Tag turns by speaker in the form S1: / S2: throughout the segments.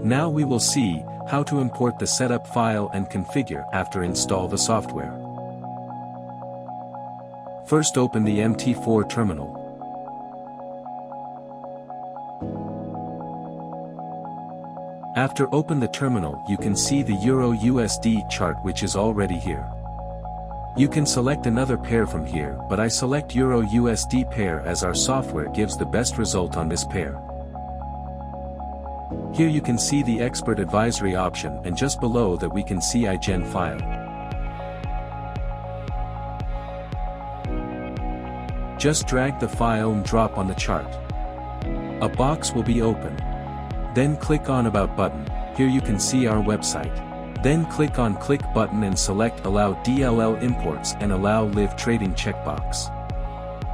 S1: Now we will see how to import the setup file and configure after install the software. First open the MT4 terminal. After open the terminal, you can see the Euro USD chart which is already here. You can select another pair from here, but I select Euro USD pair as our software gives the best result on this pair. Here you can see the expert advisory option, and just below that we can see iGen file. Just drag the file and drop on the chart. A box will be open. Then click on About button. Here you can see our website. Then click on Click button and select Allow DLL Imports and Allow Live Trading checkbox.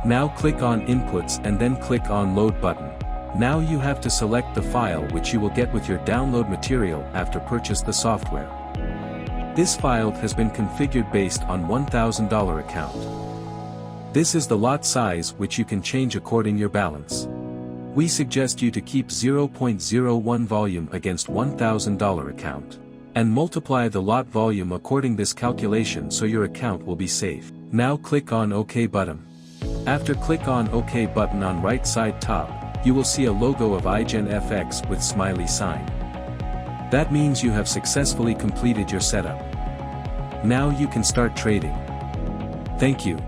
S1: Now click on Inputs and then click on Load button. Now you have to select the file which you will get with your download material after purchase the software. This file has been configured based on $1,000 account. This is the lot size which you can change according your balance. We suggest you to keep 0.01 volume against $1,000 account. And multiply the lot volume according this calculation so your account will be safe. Now click on OK button. After click on OK button on right side top, you will see a logo of iGen FX with smiley sign. That means you have successfully completed your setup. Now you can start trading. Thank you.